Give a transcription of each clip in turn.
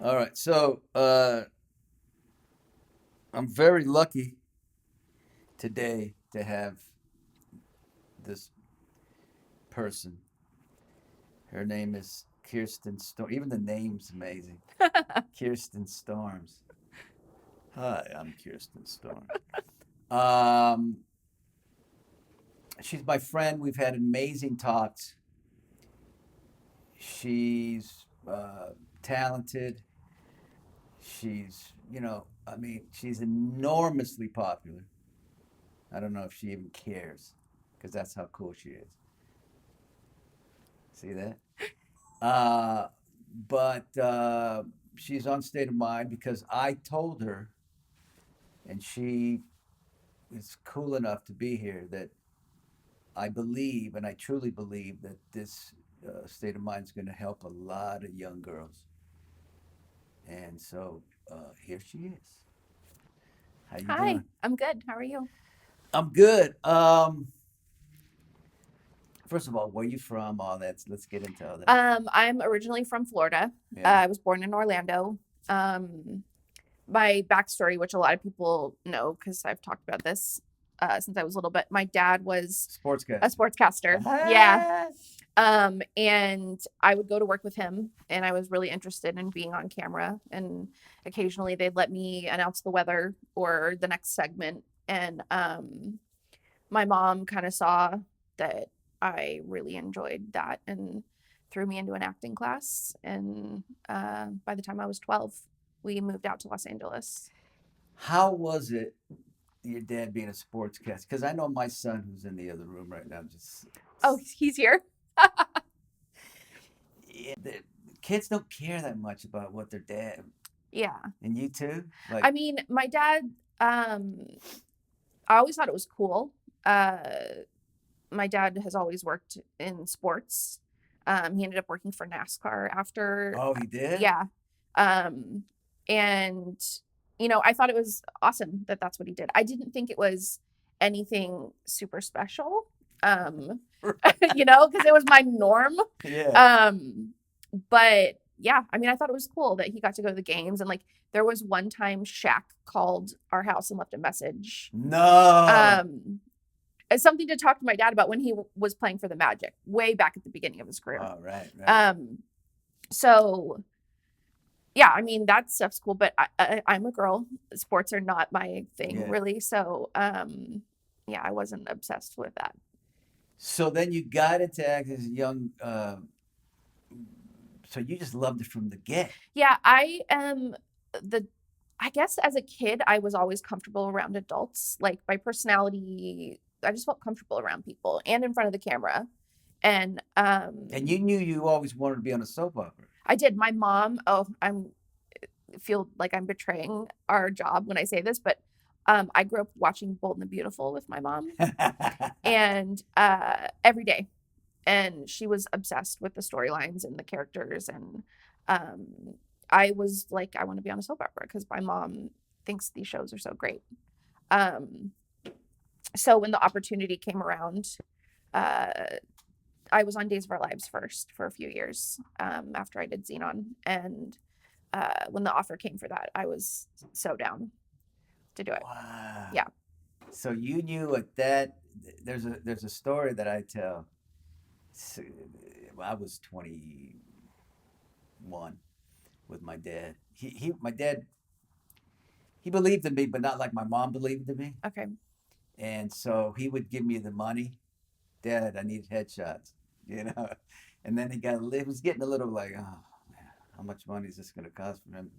All right. So I'm very lucky today to have this person. Her name is Kirsten Storms. Even the name's amazing. Kirsten Storms. Hi, I'm Kirsten Storms. Um, she's my friend. We've had amazing talks. She's talented. She's enormously popular. I don't know if she even cares because that's how cool she is. See that? Uh, but she's on state of mind because I told her, and she is cool enough to be here, that I believe, and I truly believe, that this state of mind is going to help a lot of young girls. And so here she is. How you Hi, doing? I'm good. How are you? I'm good. First of all, where you from? All that. Let's get into all that. I'm originally from Florida. Yeah. I was born in Orlando. Um, my backstory, which a lot of people know because I've talked about this since I was little, but my dad was a Sportscaster. sportscaster. Yeah. Ah, And I would go to work with him, and I was really interested in being on camera. And occasionally they'd let me announce the weather or the next segment. And my mom kind of saw that I really enjoyed that and threw me into an acting class. And by the time I was 12, we moved out to Los Angeles. how was it, your dad being a sportscaster? Because I know my son, who's in the other room right now, just Oh, he's here. yeah, the kids don't care that much about what their dad. Yeah. And you too, like I mean, my dad, um, I always thought it was cool. My dad has always worked in sports. He ended up working for NASCAR after, oh, he did. yeah. Um, and, I thought it was awesome that that's what he did. I didn't think it was anything super special, um, because it was my norm. Yeah. Um, but yeah, I mean, I thought it was cool that he got to go to the games. And like, there was one time Shaq called our house and left a message. No. Um, it's something to talk to my dad about when he was playing for the Magic way back at the beginning of his career. Oh, right, right. So yeah, I mean that stuff's cool, but I'm a girl. Sports are not my thing Yeah. really. So yeah, I wasn't obsessed with that. So then you got into acting as a young. So you just loved it from the get. Yeah, I am the. I guess as a kid, I was always comfortable around adults. Like my personality, I just felt comfortable around people and in front of the camera. And And you knew you always wanted to be on a soap opera. I did. My mom. Oh, I'm feel like I'm betraying our job when I say this, but I grew up watching Bold and the Beautiful with my mom, and every day, and she was obsessed with the storylines and the characters, and um, I was like, I want to be on a soap opera because my mom thinks these shows are so great. Um, so when the opportunity came around, uh, I was on Days of Our Lives first for a few years after I did Zenon, and when the offer came for that, I was so down to do it. Wow. Yeah. So you knew at that. There's a story that I tell. So, I was 21 with my dad. He my dad, he believed in me, but not like my mom believed in me. Okay. And so he would give me the money. Dad, I need headshots, you know. And then he was getting a little like, oh man, how much money is this going to cost for him?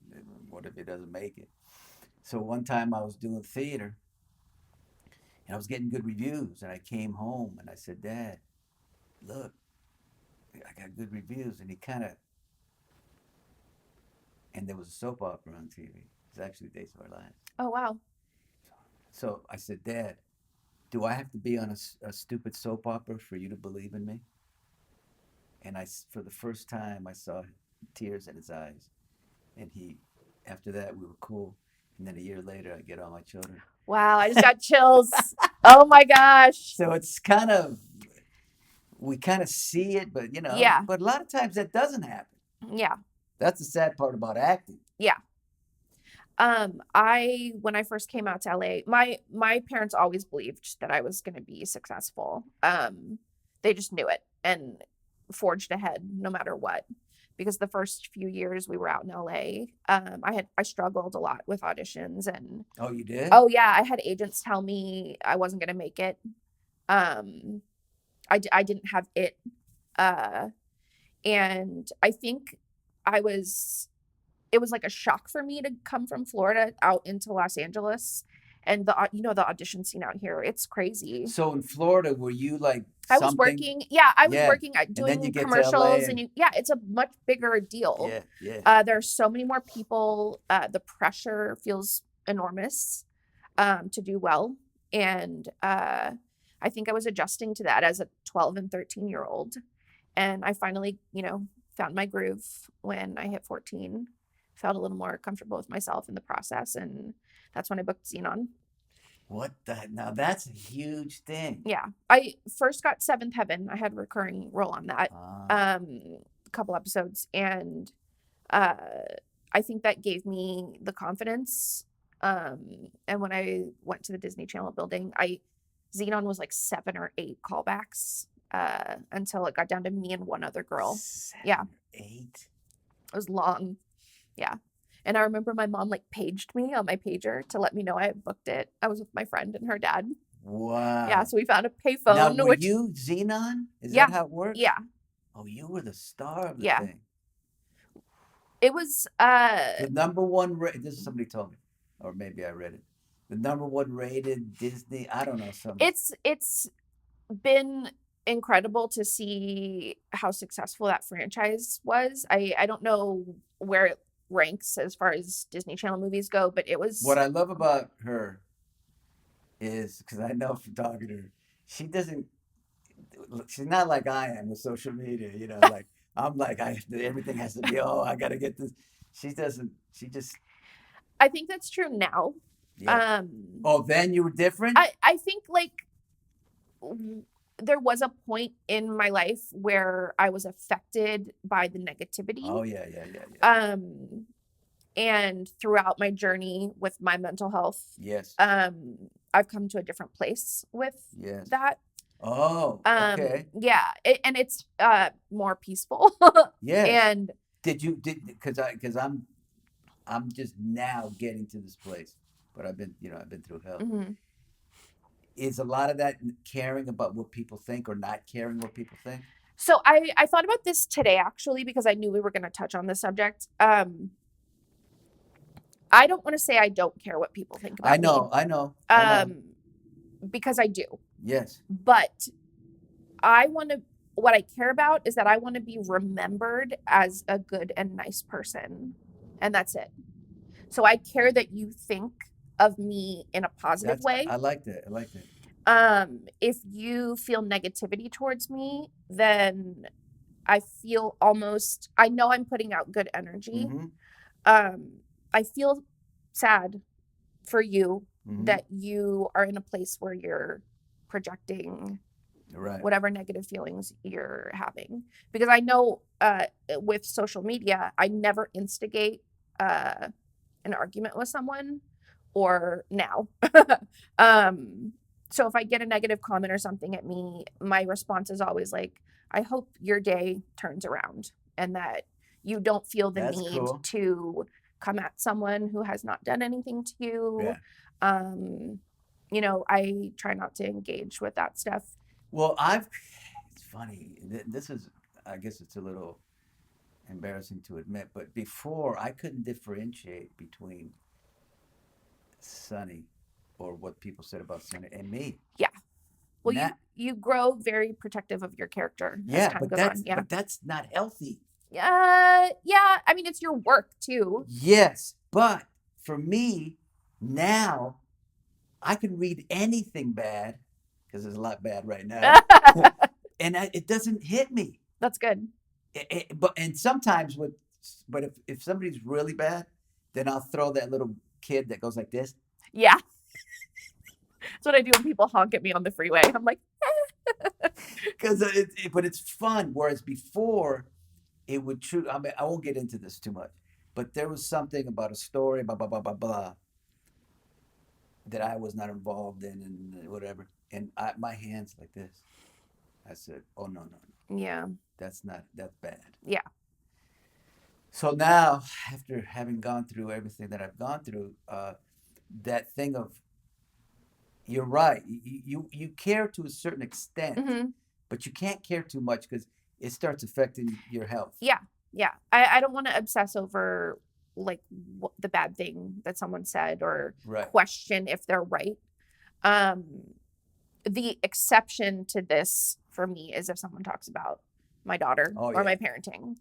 What if he doesn't make it? So one time I was doing theater and I was getting good reviews, and I came home and I said, Dad, look, I got good reviews, and he kind of, and there was a soap opera on TV. It's actually Days of Our Lives. Oh wow. So I said, Dad, do I have to be on a stupid soap opera for you to believe in me? And for the first time, I saw tears in his eyes. And after that, we were cool. And then a year later, I get all my children. Wow, I just got chills. Oh my gosh. So we kind of see it, but Yeah. but a lot of times that doesn't happen. Yeah. That's the sad part about acting. Yeah. When I first came out to LA, my parents always believed that I was going to be successful. They just knew it and forged ahead no matter what. Because the first few years we were out in LA, I struggled a lot with auditions and Oh, you did? oh yeah, I had agents tell me I wasn't going to make it. I didn't have it. And I think it was like a shock for me to come from Florida out into Los Angeles, and the audition scene out here, it's crazy. So in Florida, were you like I was something? working, yeah, I was Yeah. working And then you doing get to LA commercials, and- yeah, it's a much bigger deal. Yeah. There's so many more people. The pressure feels enormous to do well, and I think I was adjusting to that as a 12 and 13-year-old, and I finally, found my groove when I hit 14. Felt a little more comfortable with myself in the process, and that's when I booked Zenon. Now that's a huge thing. Yeah, I first got Seventh Heaven. I had a recurring role on that, a couple episodes, and I think that gave me the confidence. And when I went to the Disney Channel building, Zenon was like 7 or 8 callbacks until it got down to me and one other girl. 7 Yeah. or 8. It was long. Yeah. And I remember my mom like paged me on my pager to let me know I had booked it. I was with my friend and her dad. Wow. Yeah. So we found a payphone. Now, were you Zenon? Is Yeah. that how it works? Yeah. Oh, you were the star of the Yeah. thing. It was The number one this is somebody told me, or maybe I read it. The number one rated Disney, I don't know, something. It's been incredible to see how successful that franchise was. I don't know where it ranks as far as Disney Channel movies go, but it was. What I love about her is, because I know from talking to her, she's not like I am with social media, like I'm like, everything has to be, I got to get this. She just. I think that's true now. Yeah. Then you were different? I think like there was a point in my life where I was affected by the negativity. Oh, yeah. And throughout my journey with my mental health, yes, I've come to a different place with that. Oh, okay. Yeah, and it's more peaceful. Yeah. And because I'm just now getting to this place, but I've been through hell. Mm-hmm. Is a lot of that caring about what people think or not caring what people think? So I thought about this today, actually, because I knew we were going to touch on this subject. I don't want to say I don't care what people think about me. I know. Because I do. Yes. But what I care about is that I want to be remembered as a good and nice person. And that's it. So I care that you think of me in a positive way. I like that. If you feel negativity towards me, then I feel I know I'm putting out good energy. Mm-hmm. I feel sad for you Mm-hmm. that you are in a place where you're projecting whatever negative feelings you're having. Because I know with social media, I never instigate an argument with someone, or now. So if I get a negative comment or something at me, my response is always like, I hope your day turns around and that you don't feel the need to come at someone who has not done anything to you. Yeah. I try not to engage with that stuff. Well, it's funny. This is, I guess it's a little embarrassing to admit, but before I couldn't differentiate between Sonny or what people said about Sonny and me. Yeah. Well, you grow very protective of your character as time goes on. Yeah. But that's not healthy. Yeah. I mean, it's your work too. Yes. But for me, now I can read anything bad, because there's a lot bad right now, and it doesn't hit me. That's good. And sometimes if somebody's really bad, then I'll throw that little kid that goes like this. Yeah. That's what I do when people honk at me on the freeway. I'm like, but it's fun. Whereas before, it would true. I mean, I won't get into this too much, but there was something about a story, blah blah blah blah blah, that I was not involved in, and whatever. And my hands like this. I said, "Oh no, no, no, Yeah. that's bad." Yeah. So now, after having gone through everything that I've gone through, that thing of, you're right. You care to a certain extent, Mm-hmm. but you can't care too much because it starts affecting your health. Yeah. Yeah. I don't want to obsess over like the bad thing that someone said or Right. question if they're right. The exception to this for me is if someone talks about my daughter or my parenting.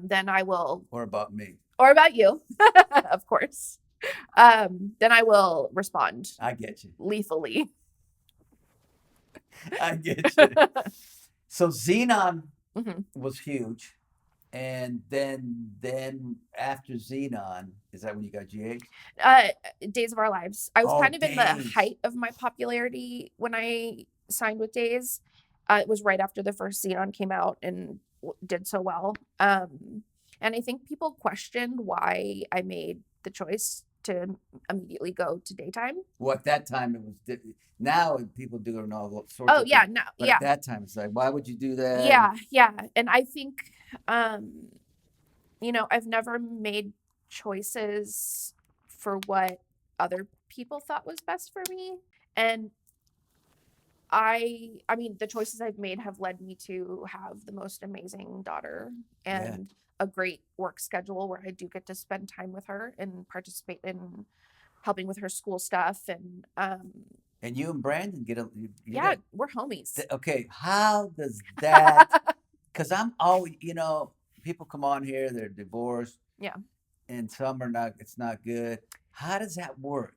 Then I will. Or about me. Or about you, of course. Then I will respond. I get you. Lethally. I get you. So Zenon Mm-hmm. was huge. And then after Zenon, is that when you got GH? Days of Our Lives. I was kind of in the Days. height of my popularity when I signed with Days. It was right after the first Zenon came out and did so well. And I think people questioned why I made the choice to immediately go to daytime. Well, at that time it was now people do it in all sorts of Oh yeah, things. no, But yeah. at that time it's like, why would you do that? Yeah, yeah. And I think you know, I've never made choices for what other people thought was best for me. And I mean, the choices I've made have led me to have the most amazing daughter and a great work schedule where I do get to spend time with her and participate in helping with her school stuff. And you and Brandon get we're homies. Okay, how does that? Because I'm always, people come on here, they're divorced. Yeah. And some are not. It's not good. How does that work?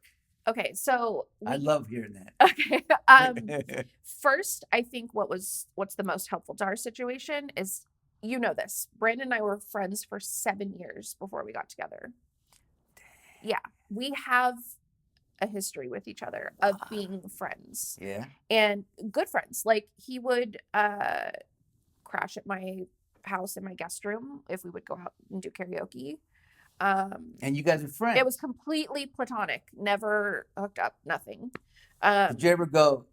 Okay, so I love hearing that. Okay. First, I think what's the most helpful to our situation is, you know this. Brandon and I were friends for 7 years before we got together. Yeah. We have a history with each other of being friends. Yeah. And good friends. Like he would crash at my house in my guest room if we would go out and do karaoke. And you guys are friends. It was completely platonic, never hooked up, nothing. Did you ever go?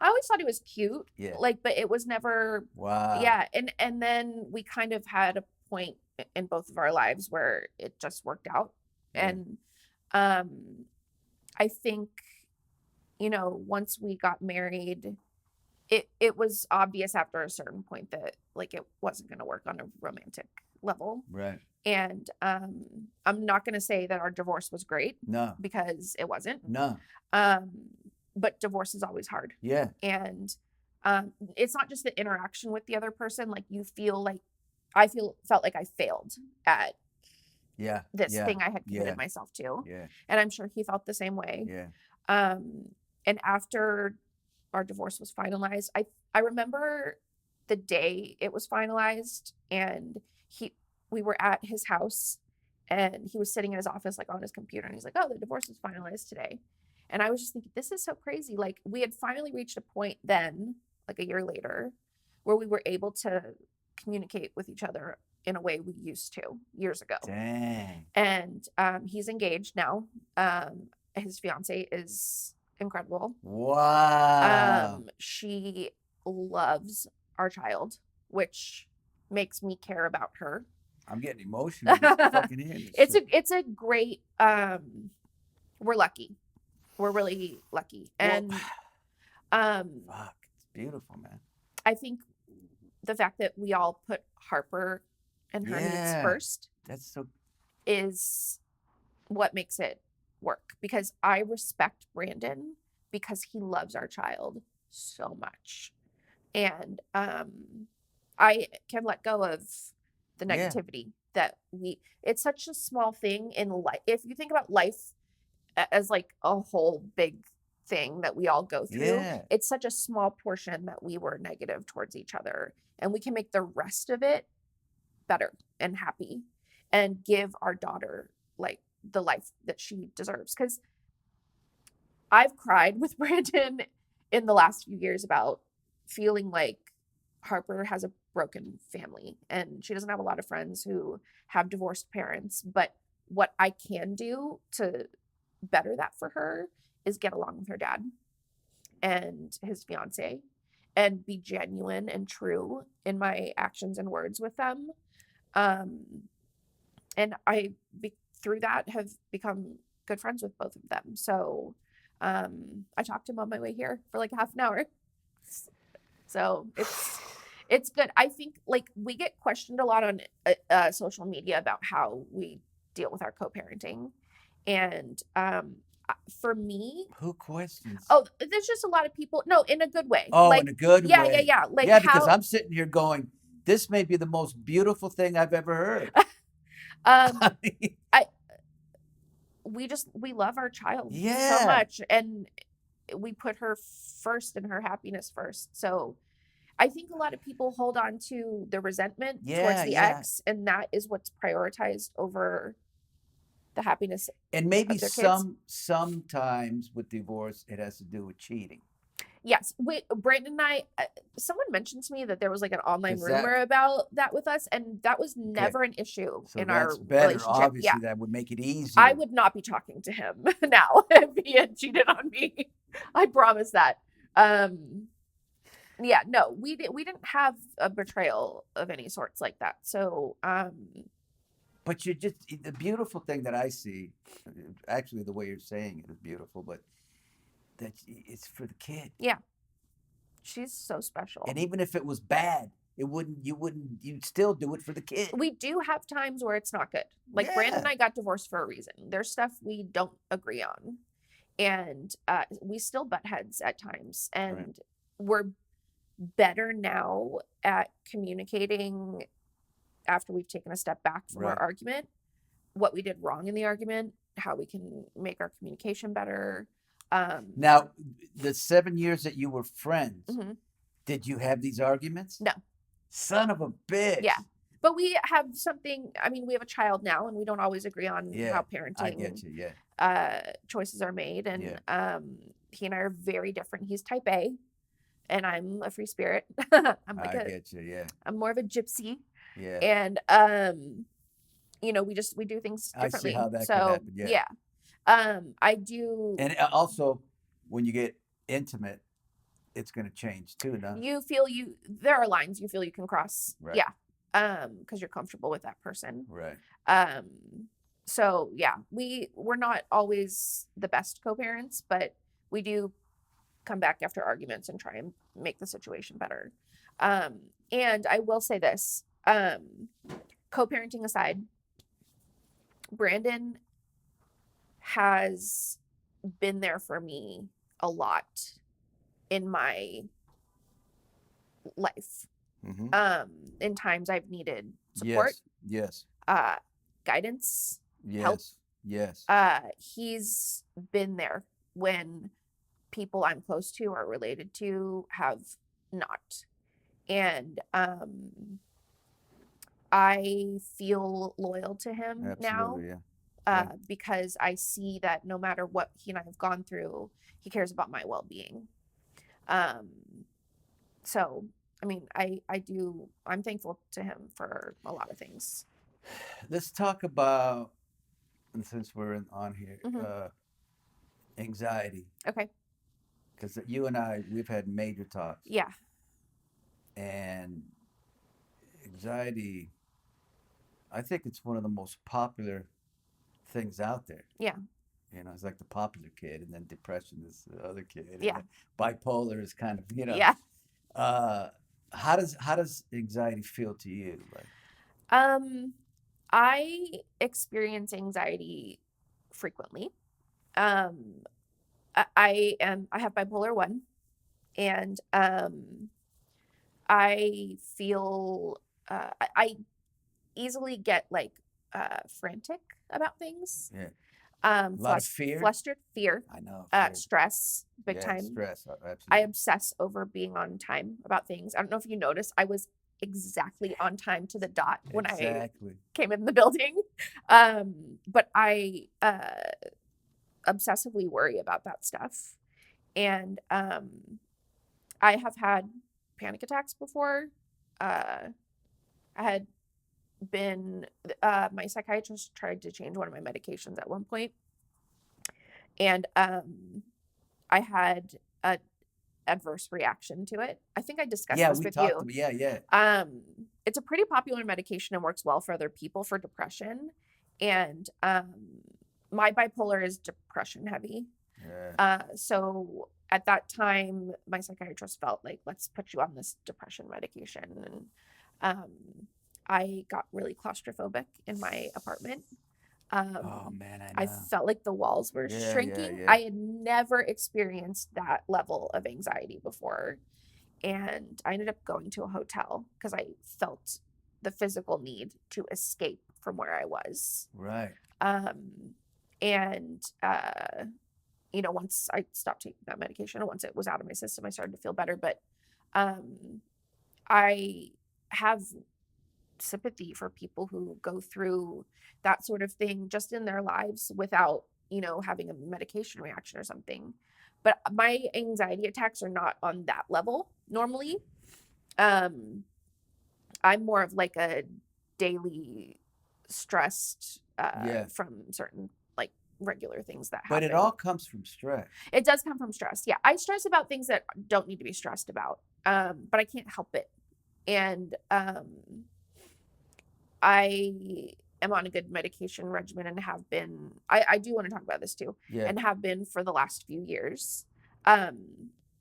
I always thought he was cute. Yeah. Like, but it was never. Wow. Yeah, and then we kind of had a point in both of our lives where it just worked out, and I think, once we got married, it was obvious after a certain point that like it wasn't going to work on a romantic level. Right. And I'm not going to say that our divorce was great. No. Because it wasn't. No. But divorce is always hard. Yeah. And it's not just the interaction with the other person. Like you feel like felt like I failed at this thing I had committed myself to. Yeah. And I'm sure he felt the same way. Yeah. And after our divorce was finalized, I remember the day it was finalized, and we were at his house and he was sitting in his office, like on his computer, and he's like, "Oh, the divorce is finalized today." And I was just thinking, this is so crazy. Like we had finally reached a point then, like a year later, where we were able to communicate with each other in a way we used to years ago. Dang. And he's engaged now. His fiance is incredible. Wow. She loves our child, which makes me care about her. I'm getting emotional. Fucking hearing this It's a great. We're lucky. We're really lucky, and fuck, it's beautiful, man. I think the fact that we all put Harper and her needs first, is what makes it work. Because I respect Brandon because he loves our child so much, and I can let go of the negativity that it's such a small thing in life. If you think about life as like a whole big thing that we all go through, it's such a small portion that we were negative towards each other, and we can make the rest of it better and happy and give our daughter like the life that she deserves. Because I've cried with Brandon in the last few years about feeling like Harper has a broken family, and she doesn't have a lot of friends who have divorced parents. But what I can do to better that for her is get along with her dad and his fiance and be genuine and true in my actions and words with them. And through that, have become good friends with both of them. So I talked to him on my way here for like half an hour. So it's good. I think like we get questioned a lot on social media about how we deal with our co-parenting. And for me, Who questions? oh, there's just a lot of people. No, in a good way. Oh, like, in a good yeah, way. Yeah. Like yeah, because I'm sitting here going, this may be the most beautiful thing I've ever heard. We love our child so Yeah. much, and we put her first and her happiness first. So I think a lot of people hold on to the resentment towards the ex, and that is what's prioritized over the happiness And maybe of their kids. sometimes with divorce, it has to do with cheating. Yes. Brandon and I, someone mentioned to me that there was like an online Is that- rumor about that with us, and that was never an issue So in that's our better. relationship. Obviously, Yeah. that would make it easier. I would not be talking to him now if he had cheated on me. I promise that. Yeah, no, we didn't have a betrayal of any sorts like that. So, But you're just the beautiful thing that I see. Actually, the way you're saying it is beautiful, but that it's for the kid. Yeah, she's so special. And even if it was bad, you'd still do it for the kid. We do have times where it's not good. Like Brandon and I got divorced for a reason. There's stuff we don't agree on, and we still butt heads at times. And we're better now at communicating after we've taken a step back from our argument, what we did wrong in the argument, how we can make our communication better. Now, the 7 years that you were friends, did you have these arguments? No. Son of a bitch. Yeah. But we have something, I mean, we have a child now, and we don't always agree on how parenting I get you, choices are made. And he and I are very different. He's type A, and I'm a free spirit. I get you, I'm more of a gypsy. Yeah. And we do things differently. I see how that could happen. I do. And also, when you get intimate, it's going to change too, no? There are lines you feel you can cross. Right. Yeah. Because you're comfortable with that person. Right. So yeah, we're not always the best co-parents, but we do come back after arguments and try and make the situation better. And I will say this, co-parenting aside, Brandon has been there for me a lot in my life. In times I've needed support. Yes. Guidance. Yes. Help. Yes. He's been there when people I'm close to or related to have not. And I feel loyal to him now. Because I see that no matter what he and I have gone through, he cares about my well-being. So, I mean, I'm thankful to him for a lot of things. Let's talk about, and since we're on here, anxiety. Okay. Because you and I, we've had major talks. Yeah. And anxiety, I think it's one of the most popular things out there. Yeah. It's like the popular kid, and then depression is the other kid. Yeah. Bipolar is kind of, Yeah. How does anxiety feel to you? I experience anxiety frequently. I have bipolar 1, and I feel I easily get like frantic about things. Yeah. A lot of fear. Flustered, fear. I know. Stress, big time. Stress, absolutely. I obsess over being on time about things. I don't know if you noticed, I was exactly on time to the dot when I came in the building. But I obsessively worry about that stuff. And I have had panic attacks before. I had been, my psychiatrist tried to change one of my medications at one point, and I had a adverse reaction to it. I think I discussed Yeah, this we with talked you. about, yeah. It's a pretty popular medication and works well for other people for depression. And my bipolar is depression heavy. Yeah. So at that time, my psychiatrist felt like, let's put you on this depression medication. And I got really claustrophobic in my apartment. Oh man, I I know. felt like the walls were Yeah, shrinking. yeah. I had never experienced that level of anxiety before. And I ended up going to a hotel because I felt the physical need to escape from where I was. Right. And once I stopped taking that medication and once it was out of my system, I started to feel better. But I have sympathy for people who go through that sort of thing just in their lives without, having a medication reaction or something. But my anxiety attacks are not on that level normally. I'm more of like a daily stressed from certain like regular things that happen. But it all comes from stress. It does come from stress. Yeah, I stress about things that don't need to be stressed about, but I can't help it. And I am on a good medication regimen and have been. I do want to talk about this too, and have been for the last few years.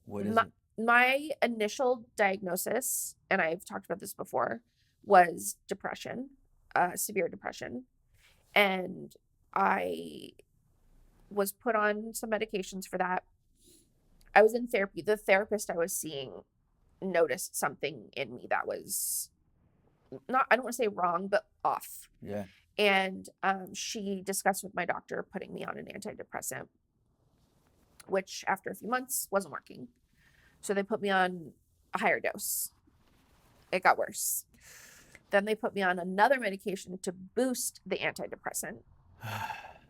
What is it? My initial diagnosis, and I've talked about this before, was depression, severe depression, and I was put on some medications for that. I was in therapy. The therapist I was seeing noticed something in me that was not, I don't want to say wrong, but off. Yeah. And she discussed with my doctor putting me on an antidepressant, which after a few months wasn't working. So they put me on a higher dose. It got worse. Then they put me on another medication to boost the antidepressant.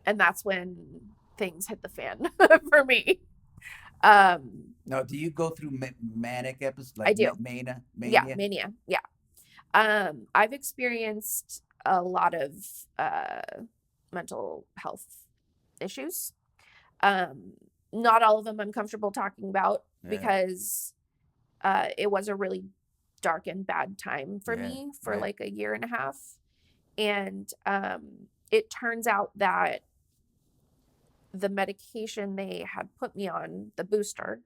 And that's when things hit the fan for me. Now, do you go through manic episodes? Like I do. Mania? Yeah, mania. Yeah. I've experienced a lot of mental health issues. Not all of them I'm comfortable talking about because it was a really dark and bad time for me for like a year and a half. And it turns out that the medication they had put me on, the booster,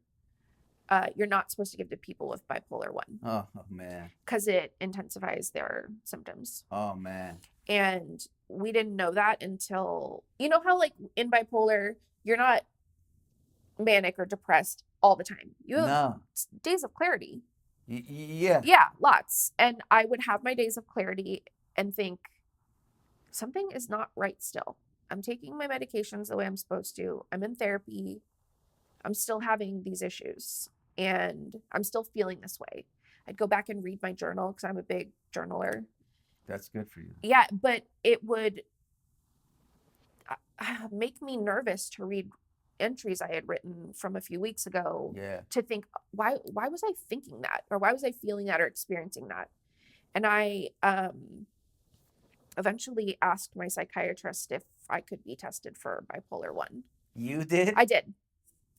you're not supposed to give to people with bipolar 1. Oh, man. Because it intensifies their symptoms. Oh, man. And we didn't know that until, you know how like in bipolar, you're not manic or depressed all the time. You have days of clarity. Yeah. Yeah, lots. And I would have my days of clarity and think, something is not right still. I'm taking my medications the way I'm supposed to. I'm in therapy. I'm still having these issues. And I'm still feeling this way. I'd go back and read my journal because I'm a big journaler. That's good for you. Yeah, but it would make me nervous to read entries I had written from a few weeks ago to think, why was I thinking that? Or why was I feeling that or experiencing that? And I eventually asked my psychiatrist if I could be tested for bipolar 1. You did? I did.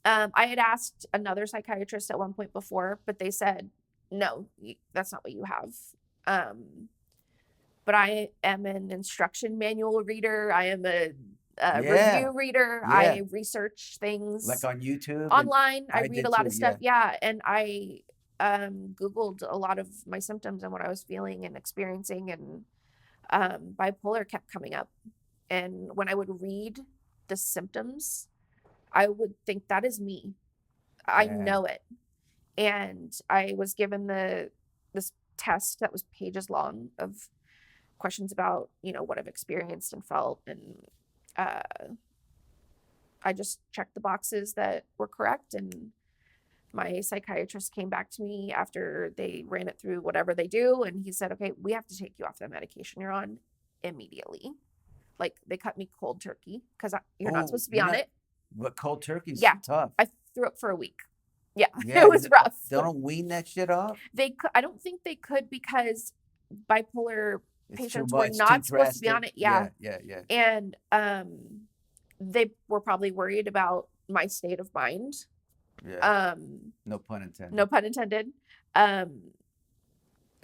I had asked another psychiatrist at one point before, but they said, no, that's not what you have. But I am an instruction manual reader. I am a review reader. I research things. Like on YouTube? Online. I read a lot of stuff. Yeah. And I Googled a lot of my symptoms and what I was feeling and experiencing. And bipolar kept coming up. And when I would read the symptoms, I would think that is me. I know it. And I was given this test that was pages long of questions about, what I've experienced and felt. And I just checked the boxes that were correct. And my psychiatrist came back to me after they ran it through whatever they do. And he said, okay, we have to take you off that medication you're on immediately. Like they cut me cold turkey because you're not supposed to be on it. But cold turkey's tough. I threw up for a week. Yeah, Yeah, it was rough. They don't wean that shit off. I don't think they could because bipolar It's patients too were much. It's not too supposed to be drastic. on it. Yeah. Yeah. And they were probably worried about my state of mind. Yeah. No pun intended. No pun intended. Um,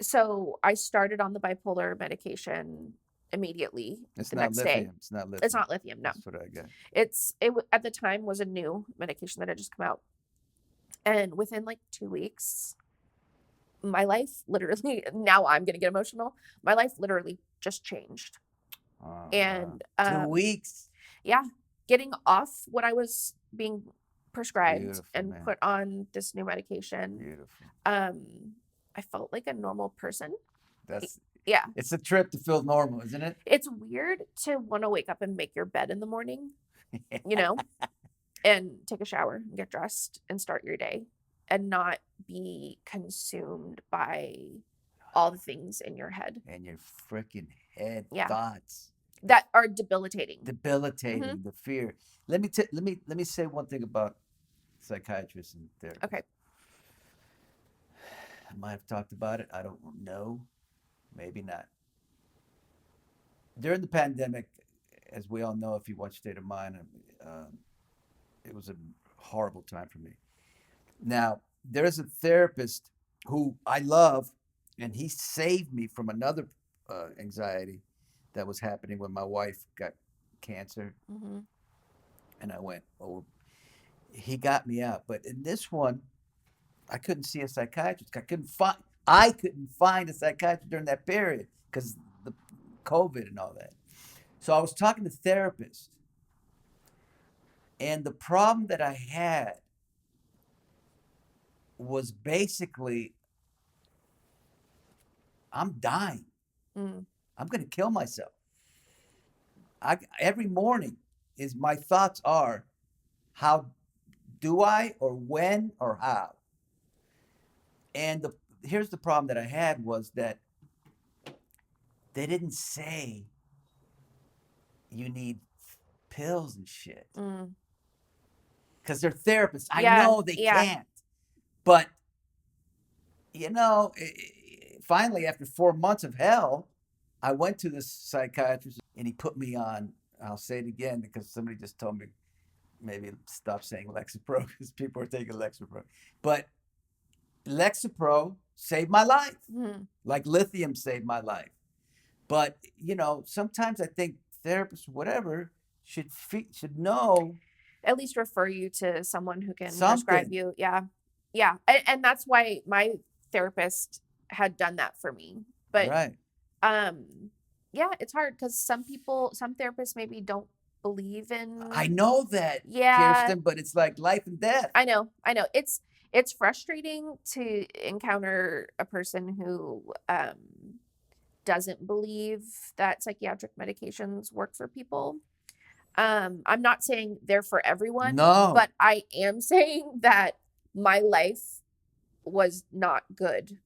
so I started on the bipolar medication immediately It's the not next day. lithium. It's not lithium. It's not lithium, no. That's what I got. At the time was a new medication that had just come out. And within like 2 weeks, my life literally, now I'm going to get emotional. My life literally just changed. And 2 weeks. Yeah, getting off what I was being prescribed Beautiful, and man. put on this new medication. Beautiful. I felt like a normal person. Yeah. It's a trip to feel normal, isn't it? It's weird to want to wake up and make your bed in the morning, you know, and take a shower and get dressed and start your day and not be consumed by all the things in your head. And your freaking head thoughts. That are debilitating. Mm-hmm. The fear. Let me say one thing about psychiatrists and therapists. Okay. I might have talked about it. I don't know. Maybe not. During the pandemic, as we all know, if you watch State of Mind, it was a horrible time for me. Now, there's a therapist who I love, and he saved me from another anxiety that was happening when my wife got cancer. Mm-hmm. And I went, oh, he got me out. But in this one, I couldn't see a psychiatrist. I couldn't find a psychiatrist during that period because the COVID and all that. So I was talking to therapists. And the problem that I had was basically, I'm dying. Mm. I'm going to kill myself. Every morning my thoughts are, how do I, or when, or how? And here's the problem that I had was that they didn't say you need pills and shit. Because they're therapists. I know they can't. But, finally, after 4 months of hell, I went to this psychiatrist and he put me on, I'll say it again because somebody just told me maybe stop saying Lexapro because people are taking Lexapro. But Lexapro saved my life. Mm-hmm. Like lithium saved my life. But, sometimes I think therapists, whatever, should know. At least refer you to someone who can prescribe you. Yeah. Yeah. And that's why my therapist had done that for me. But, right. Yeah, it's hard because some therapists maybe don't believe in. I know that, Kirsten, but it's like life and death. I know. It's frustrating to encounter a person who doesn't believe that psychiatric medications work for people. I'm not saying they're for everyone. No. But I am saying that my life was not good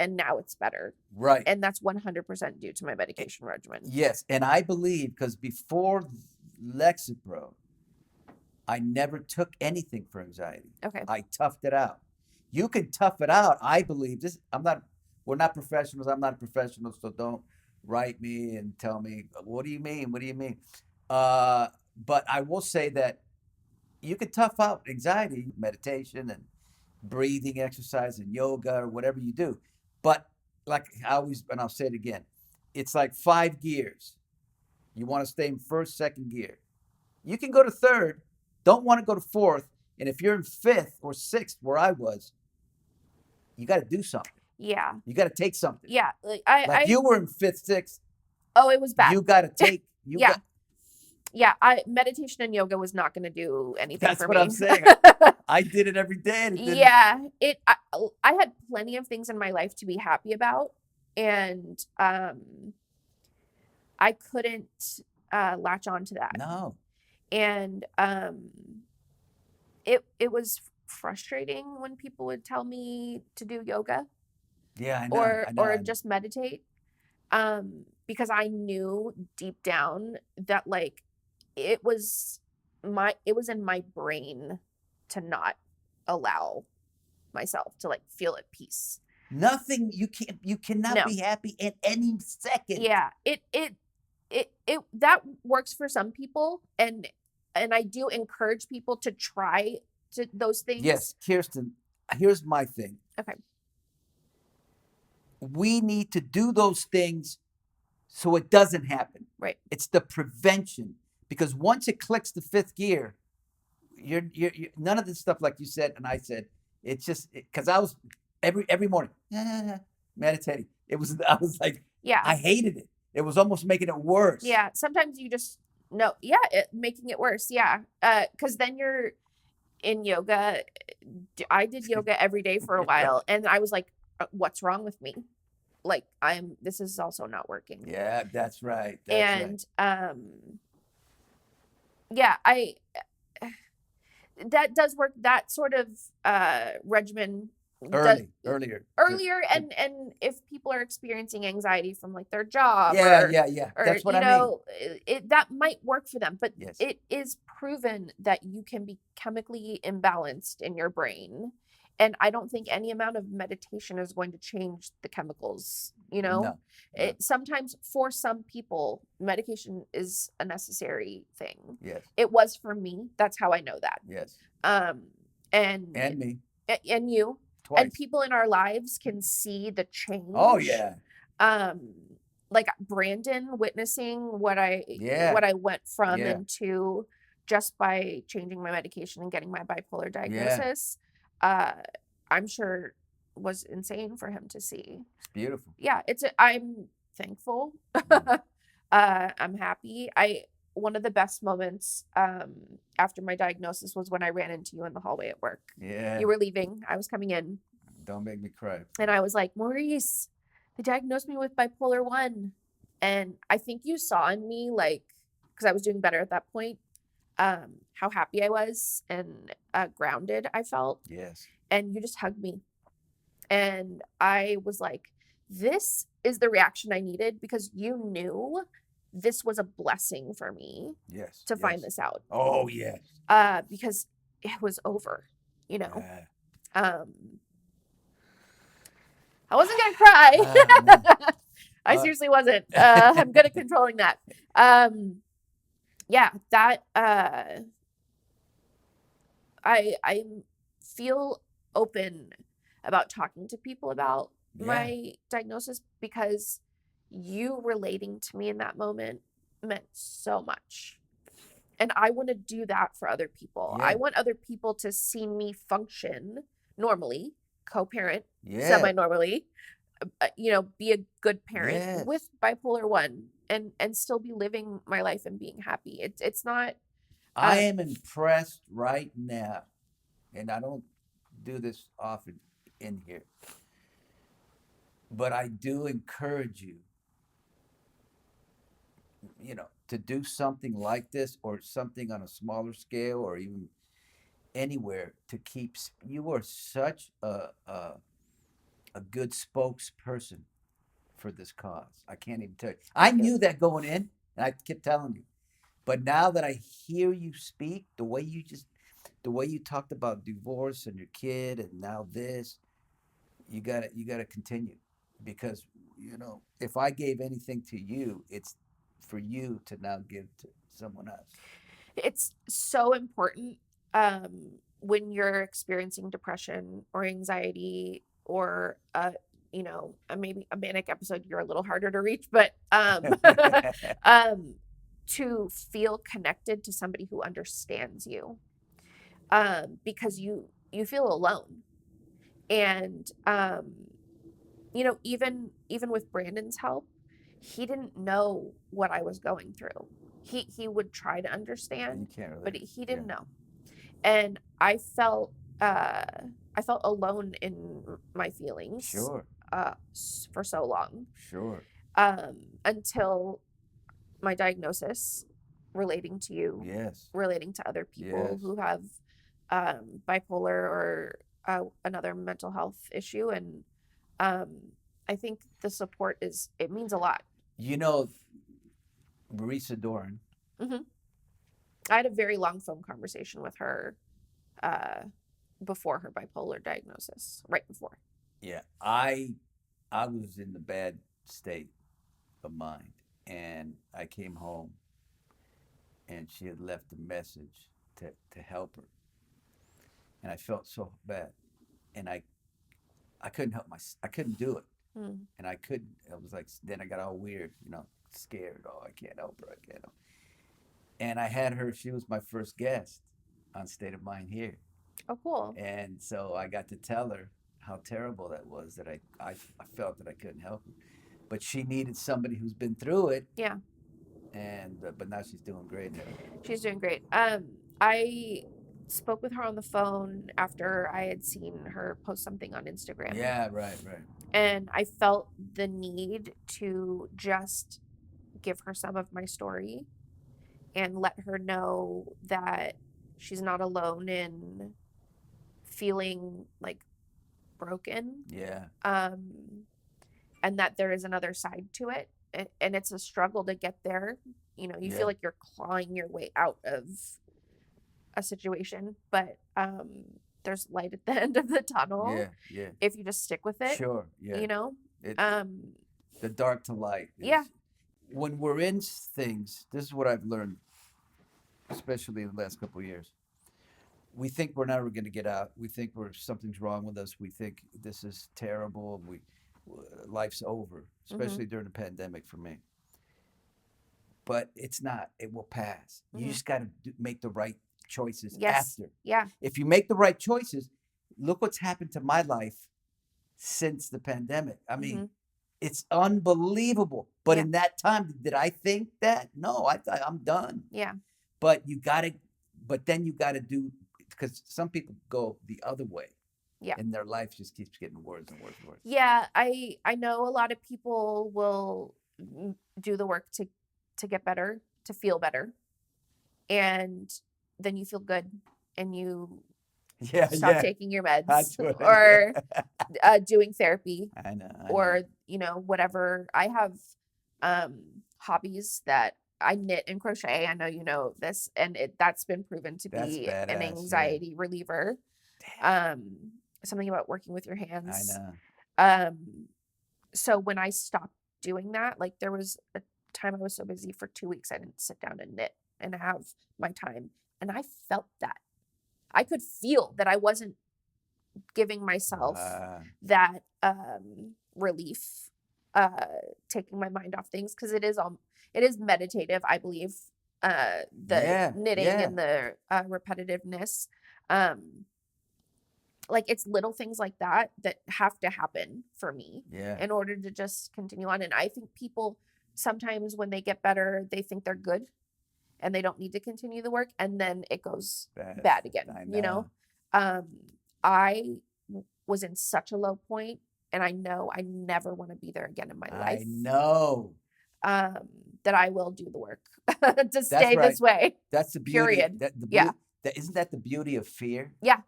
and now it's better. Right. And that's 100% due to my medication regimen. Yes. And I believe because before Lexapro, I never took anything for anxiety. Okay. I toughed it out. You can tough it out. I believe we're not professionals. I'm not a professional. So don't write me and tell me, what do you mean? What do you mean? But I will say that you can tough out anxiety, meditation and breathing exercise and yoga or whatever you do. But like I always, and I'll say it again, it's like 5 gears. You want to stay in first, second gear. You can go to third, don't want to go to fourth. And if you're in fifth or sixth, where I was, you got to do something. Yeah. You got to take something. Yeah. You were in fifth, sixth. Oh, it was bad. You got to take. Meditation and yoga was not going to do anything That's for me. That's what I'm saying. I did it every day. And I had plenty of things in my life to be happy about. And I couldn't latch on to that. No. And it was frustrating when people would tell me to do yoga. Yeah, I know. Or just meditate. Because I knew deep down that like it was in my brain to not allow myself to like feel at peace. Nothing. You cannot No. be happy at any second. Yeah, it that works for some people, and I do encourage people to try those things. Yes, Kirsten, here's my thing. Okay. We need to do those things so it doesn't happen. Right. It's the prevention, because once it clicks the fifth gear, you're none of this stuff like you said and I said. It's just because I was every morning meditating. I was like, Yeah, I hated it. It was almost making it worse. Yeah, sometimes you just no, yeah, making it worse. Yeah, because then you're in yoga. I did yoga every day for a while, and I was like, what's wrong with me? Like this is also not working. Yeah, that's right. Yeah, that does work. That sort of regimen earlier, and if people are experiencing anxiety from like their job, yeah, or that's what I mean. That might work for them, but yes. It is proven that you can be chemically imbalanced in your brain, and I don't think any amount of meditation is going to change the chemicals. No. Sometimes for some people, medication is a necessary thing. Yes, it was for me. That's how I know that. Yes. And me and you. Twice. And people in our lives can see the change. Oh yeah. Like Brandon witnessing what I went from into just by changing my medication and getting my bipolar diagnosis. I'm sure was insane for him to see. It's beautiful. Yeah, I'm thankful. I'm happy. One of the best moments after my diagnosis was when I ran into you in the hallway at work. Yeah. You were leaving. I was coming in. Don't make me cry. And I was like, Maurice, they diagnosed me with bipolar 1. And I think you saw in me, like, because I was doing better at that point, how happy I was and grounded I felt. Yes. And you just hugged me. And I was like, this is the reaction I needed, because you knew this was a blessing for me. Yes. To find this out. Oh, yes. Because it was over, Yeah. I wasn't going to cry. I seriously wasn't. I'm good at controlling that. Yeah, that I feel open about talking to people about my diagnosis, because you relating to me in that moment meant so much. And I want to do that for other people. I want other people to see me function normally, co-parent, semi-normally, be a good parent with bipolar 1 and still be living my life and being happy. It's not. I am impressed right now, and I don't do this often in here, but I do encourage you, to do something like this, or something on a smaller scale, or even anywhere, to keep. You are such a good spokesperson for this cause. I can't even tell you. I knew that going in, and I kept telling you, but now that I hear you speak, the way you talked about divorce and your kid, and now this, you gotta continue, because if I gave anything to you, it's for you to now give to someone else. It's so important when you're experiencing depression or anxiety, or maybe a manic episode. You're a little harder to reach, but to feel connected to somebody who understands you, because you feel alone. And even with Brandon's help, he didn't know what I was going through. He would try to understand, but he didn't know. And I felt alone in my feelings. Sure. For so long. Sure. Until my diagnosis, relating to you. Yes. Relating to other people who have bipolar or another mental health issue, and I think the support it means a lot. Marisa Doran. Mm-hmm. I had a very long phone conversation with her before her bipolar diagnosis, right before. Yeah, I was in the bad state of mind, and I came home, and she had left a message to help her, and I felt so bad, and I couldn't help I couldn't do it, Mm. and I couldn't. I was like, then I got all weird, scared. Oh, I can't help her. I can't help. And I had her. She was my first guest on State of Mind here, Oh, cool. and so I got to tell her how terrible that was. That I felt that I couldn't help her, but she needed somebody who's been through it. Yeah. And but now she's doing great now. She's doing great. I spoke with her on the phone after I had seen her post something on Instagram. Yeah, right. And I felt the need to just give her some of my story and let her know that she's not alone in feeling like broken. Yeah. And that there is another side to it. And it's a struggle to get there. You Yeah. feel like you're clawing your way out of a situation, but there's light at the end of the tunnel. Yeah. If you just stick with it. Sure. Yeah. It, Um, the dark to light. Yeah. When we're in things, this is what I've learned, especially in the last couple of years. We think we're never going to get out. We think something's wrong with us. We think this is terrible. Life's over, especially during the pandemic for me. But it's not. It will pass. You just got to make the right choices after. Yeah. If you make the right choices, look what's happened to my life since the pandemic. I mean, it's unbelievable. But Yeah. in that time, did I think that? No, I thought I'm done. Yeah. But then you got to do, because some people go the other way. Yeah. And their life just keeps getting worse and worse and worse. Yeah, I know a lot of people will do the work to get better, to feel better. And then you feel good and you stop taking your meds or doing therapy. I know. Or, whatever. I have hobbies that I knit and crochet. I know you know this, and that's been proven to That's be badass, an anxiety reliever. Something about working with your I hands. know. So when I stopped doing that, like there was a time I was so busy for 2 weeks I didn't sit down and knit and have my time, and I felt that. I could feel that I wasn't giving myself that relief, taking my mind off things, because it is meditative, I believe. The knitting and the repetitiveness, like it's little things like that have to happen for me in order to just continue on. And I think people sometimes when they get better, they think they're good and they don't need to continue the work, and then it goes bad again. I was in such a low point, and I know I never want to be there again in my life. I know. That I will do the work to stay this way. That's the beauty. Period. Isn't that the beauty of fear? Yeah.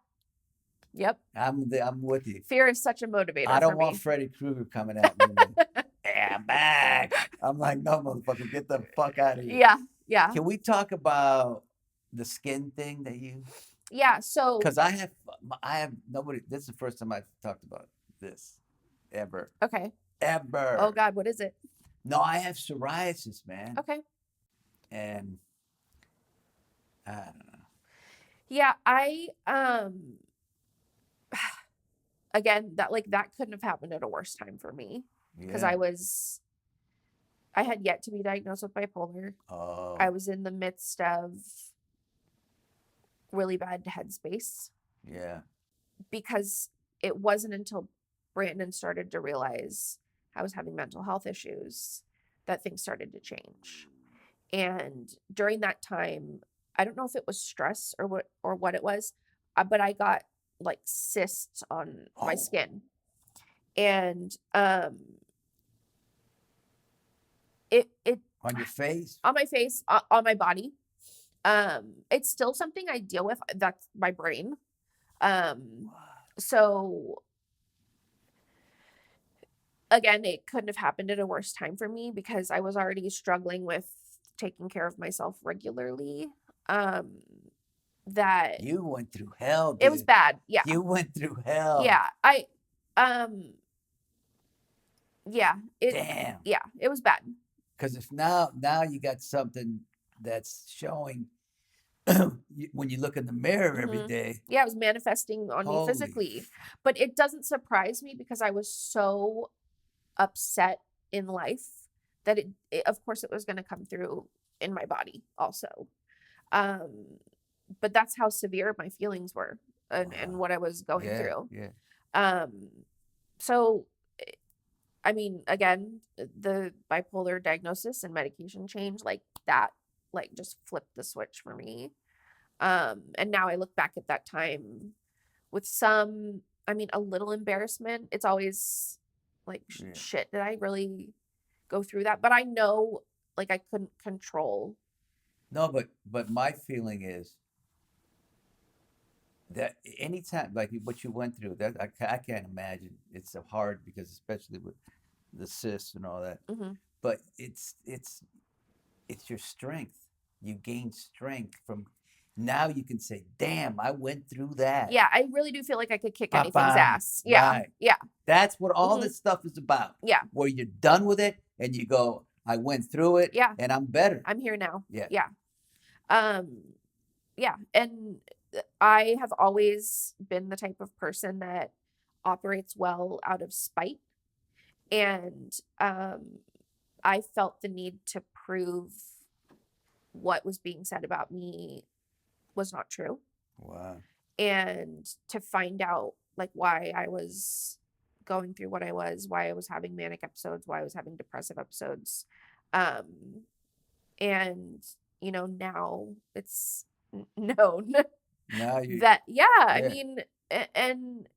Yep. I'm with you. Fear is such a motivator. I don't want Freddy Krueger coming at me. Hey, I'm back. I'm like, no, motherfucker, get the fuck out of here. Yeah. Can we talk about the skin thing that you? Yeah. So. Because I have nobody. This is the first time I've talked about this ever. Okay. Ever. Oh God, what is it? No, I have psoriasis, man. Okay. And I don't know. Yeah, again, that couldn't have happened at a worse time for me, because I had yet to be diagnosed with bipolar. Oh. I was in the midst of really bad headspace. Yeah. Because it wasn't until Brandon started to realize I was having mental health issues that things started to change. And during that time, I don't know if it was stress or what it was, but I got like cysts on my skin. And it on your face? On my face, on my body. It's still something I deal with. That's my brain. So again, it couldn't have happened at a worse time for me, because I was already struggling with taking care of myself regularly. that You went through hell, dude. it was bad. Yeah. You went through hell. Yeah. Yeah. Damn. Yeah, it was bad. Because if now you got something that's showing when you look in the mirror every day. Yeah, it was manifesting on me physically. But it doesn't surprise me because I was so upset in life that it of course it was going to come through in my body also. But that's how severe my feelings were and what I was going through. Yeah. So I mean, again, the bipolar diagnosis and medication change like that, like just flipped the switch for me. And now I look back at that time with some, I mean, a little embarrassment. It's always like, shit, did I really go through that? But I know, like, I couldn't control. No, but my feeling is that anytime, like what you went through, that I can't imagine. It's so hard because especially with the cyst and all that. But it's your strength. You gain strength from. Now you can say, "Damn, I went through that." Yeah, I really do feel like I could kick anything's ass. Yeah, right. Yeah. That's what all this stuff is about. Yeah, where you're done with it and you go, "I went through it. Yeah, and I'm better. I'm here now." Yeah. Yeah. Yeah, and I have always been the type of person that operates well out of spite, and I felt the need to prove what was being said about me was not true. Wow. And to find out like why I was going through what I was, why I was having manic episodes, why I was having depressive episodes. And you know, now it's known that I mean, and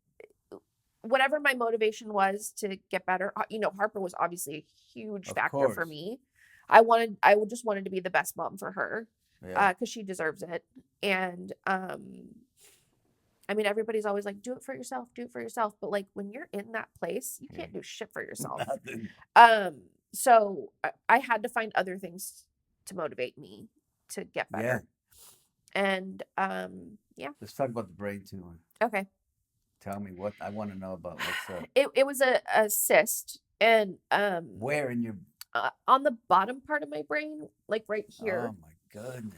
whatever my motivation was to get better, you know, Harper was obviously a huge factor for me. I just wanted to be the best mom for her, because she deserves it. And I mean, everybody's always like, do it for yourself, but like when you're in that place, you can't do shit for yourself. So I had to find other things to motivate me to get better. And let's talk about the brain tumor. Okay. Tell me what I want to know about what's up. It was a cyst, and where in your on the bottom part of my brain, like right here. Oh my goodness.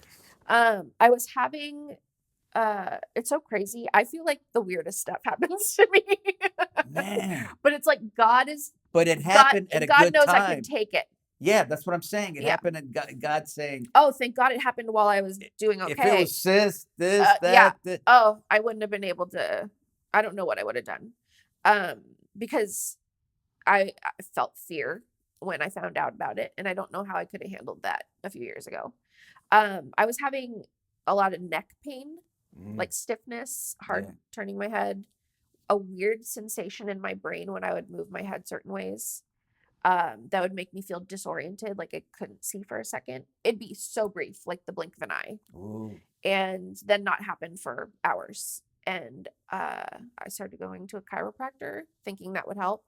I was having it's so crazy. I feel like the weirdest stuff happens to me. Man. But it's like God is But it happened at a God good knows time. I can take it. Yeah, that's what I'm saying. It happened and God saying, "Oh, thank God it happened while I was doing okay." If it was cyst, that. Oh, I wouldn't have been able to. I don't know what I would have done, because I felt fear when I found out about it, and I don't know how I could have handled that a few years ago. I was having a lot of neck pain, like stiffness, hard turning my head, a weird sensation in my brain when I would move my head certain ways. That would make me feel disoriented, like I couldn't see for a second. It'd be so brief, like the blink of an eye. Ooh. And then not happen for hours. And I started going to a chiropractor thinking that would help.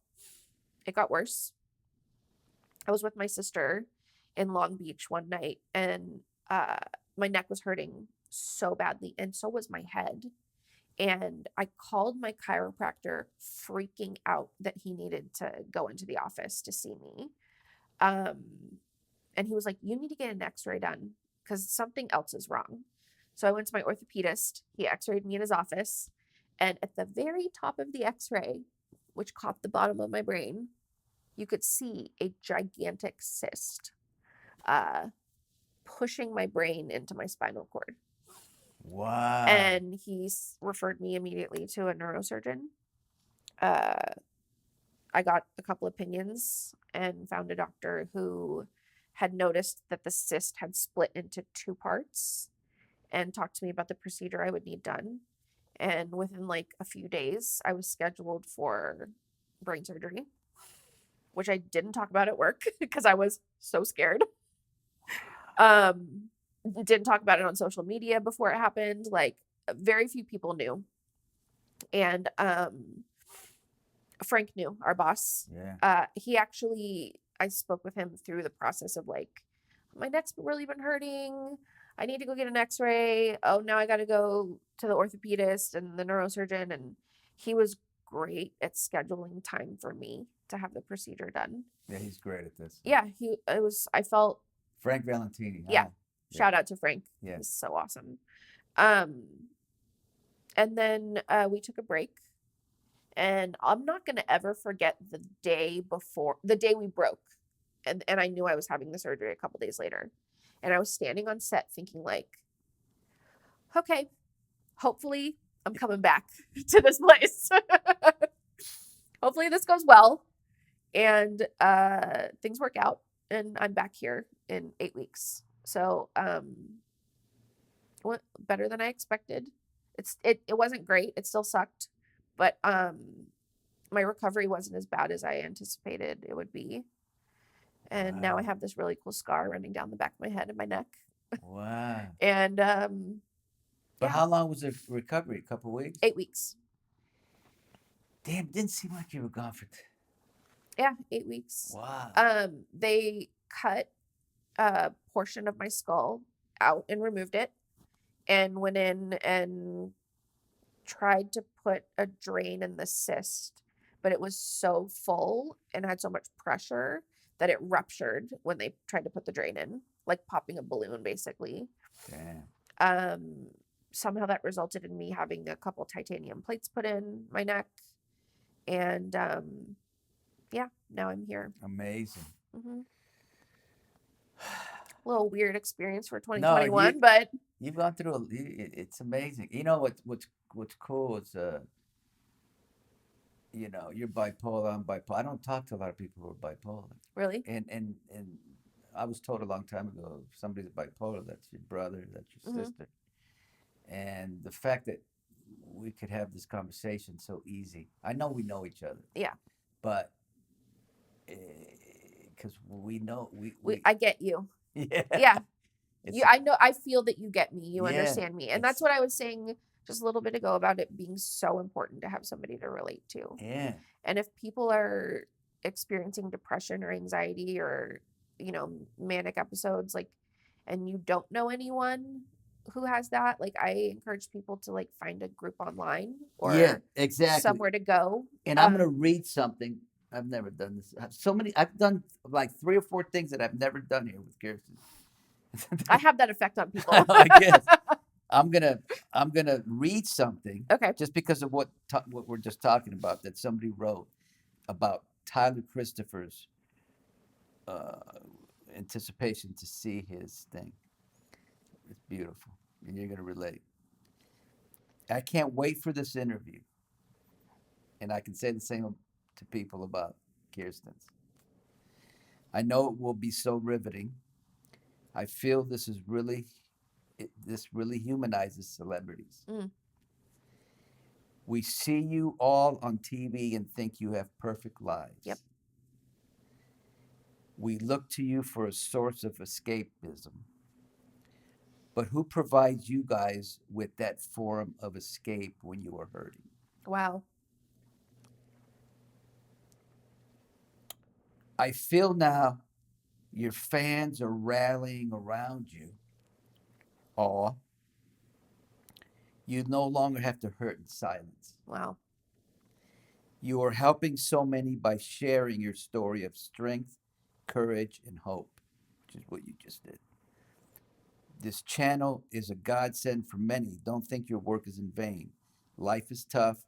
It got worse. I was with my sister in Long Beach one night, and my neck was hurting so badly, and so was my head. And I called my chiropractor freaking out that he needed to go into the office to see me. And he was like, "You need to get an x-ray done because something else is wrong." So I went to my orthopedist. He x-rayed me in his office. And at the very top of the x-ray, which caught the bottom of my brain, you could see a gigantic cyst pushing my brain into my spinal cord. Wow. And he referred me immediately to a neurosurgeon. I got a couple opinions and found a doctor who had noticed that the cyst had split into 2 parts and talked to me about the procedure I would need done. And within like a few days, I was scheduled for brain surgery, which I didn't talk about at work because I was so scared. Didn't talk about it on social media before it happened. Like very few people knew. And Frank knew, our boss. He actually, I spoke with him through the process of like, my neck's really been hurting. I need to go get an x-ray. Oh, now I got to go to the orthopedist and the neurosurgeon. And he was great at scheduling time for me to have the procedure done. Yeah, he's great at this. Yeah, I felt, Frank Valentini. yeah, Huh? shout out to Frank. Yeah. He's so awesome. And then we took a break. And I'm not going to ever forget the day we broke. And I knew I was having the surgery a couple days later. And I was standing on set thinking like, okay, hopefully I'm coming back to this place. Hopefully this goes well. And things work out. And I'm back here in 8 weeks. So went better than I expected. It wasn't great. It still sucked. But my recovery wasn't as bad as I anticipated it would be. And now I have this really cool scar running down the back of my head and my neck. Wow. And but how long was the recovery? A couple of weeks? 8 weeks. Damn, didn't seem like you were gone for. Yeah, 8 weeks. Wow. They cut a portion of my skull out and removed it, and went in and tried to put a drain in the cyst, but it was so full and had so much pressure that it ruptured when they tried to put the drain in, like popping a balloon, basically. Damn. Somehow that resulted in me having a couple titanium plates put in my neck, and yeah, now I'm here. Amazing. Mm-hmm. A little weird experience for 2021, no, but you've gone through. It's amazing. You know what's cool is you know, you're bipolar. I'm bipolar. I don't talk to a lot of people who are bipolar. Really? And I was told a long time ago, if somebody's bipolar, that's your brother, that's your Mhm. sister. And the fact that we could have this conversation so easy. I know we know each other. Yeah. But because we know we I get you. yeah. Yeah. I feel that you get me. You Yeah, understand me. And that's what I was saying just a little bit ago about it being so important to have somebody to relate to. Yeah. And if people are experiencing depression or anxiety or, you know, manic episodes, like, and you don't know anyone who has that, like, I encourage people to like find a group online or Yeah, exactly. somewhere to go. And I'm gonna read something. I've never done this. I've done like 3 or 4 things that I've never done here with Kirsten. I have that effect on people. I guess. I'm gonna read something. Okay. Just because of what we're just talking about, that somebody wrote about Tyler Christopher's anticipation to see his thing. It's beautiful, and you're gonna relate. I can't wait for this interview, and I can say the same to people about Kirsten's. I know it will be so riveting. I feel this really humanizes celebrities. Mm. We see you all on TV and think you have perfect lives. Yep. We look to you for a source of escapism. But who provides you guys with that form of escape when you are hurting? Wow. I feel now your fans are rallying around you. Aw. You no longer have to hurt in silence. Wow. You are helping so many by sharing your story of strength, courage, and hope, which is what you just did. This channel is a godsend for many. Don't think your work is in vain. Life is tough,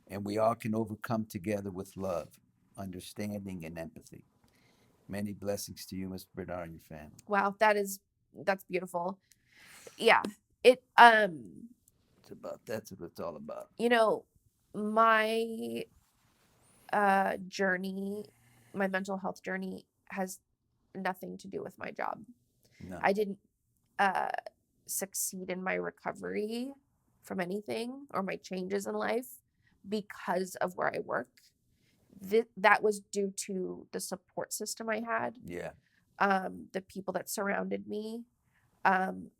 and we all can overcome together with love, understanding, and empathy. Many blessings to you, Mr. Bernard, and your family. Wow, that's beautiful. Yeah. That's what it's all about. You know, my journey, my mental health journey has nothing to do with my job. No. I didn't succeed in my recovery from anything or my changes in life because of where I work. That was due to the support system I had. Yeah. The people that surrounded me,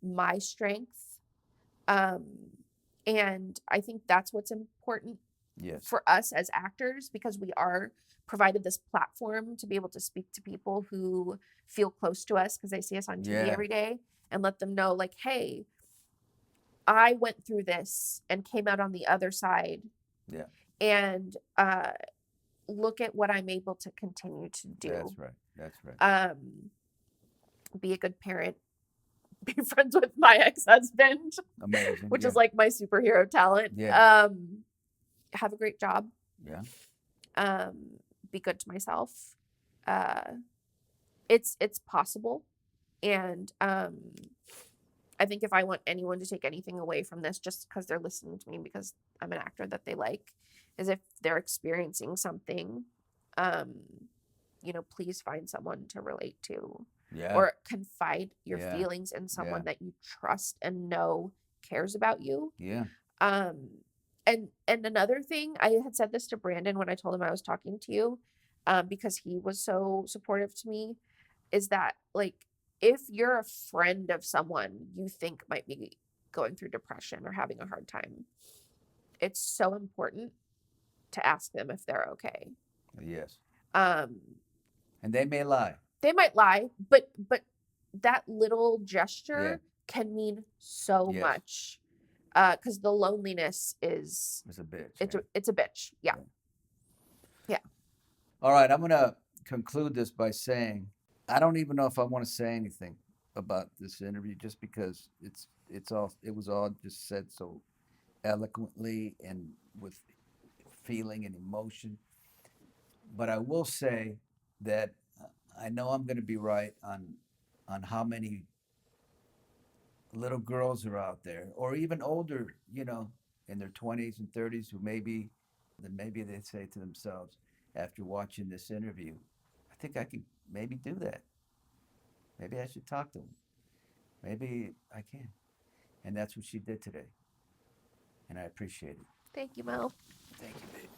my strength. And I think that's what's important for us as actors, because we are provided this platform to be able to speak to people who feel close to us because they see us on TV every day. and let them know, like, hey, I went through this and came out on the other side. Yeah. And look at what I'm able to continue to do. That's right. That's right. Be a good parent. Be friends with my ex-husband. Amazing. Which yeah. is like my superhero talent. Yeah. Have a great job. Yeah. Be good to myself. It's possible. And I think if I want anyone to take anything away from this, just because they're listening to me because I'm an actor that they like, is if they're experiencing something, please find someone to relate to. Yeah. Or confide your Yeah. feelings in someone Yeah. that you trust and know cares about you. Yeah. And another thing, I had said this to Brandon when I told him I was talking to you, because he was so supportive to me, is that, like, if you're a friend of someone you think might be going through depression or having a hard time, it's so important to ask them if they're okay. Yes. And they may lie. They might lie, but that little gesture can mean so much. Because the loneliness is a bitch. It's a bitch. Yeah. All right, I'm gonna conclude this by saying I don't even know if I want to say anything about this interview, just because it was all just said so eloquently and with feeling and emotion. But I will say that I know I'm going to be right on how many little girls are out there, or even older, in their 20s and 30s, who maybe they say to themselves after watching this interview, I think I can maybe do that. Maybe I should talk to them. Maybe I can. And that's what she did today. And I appreciate it. Thank you, Mel. Thank you, babe.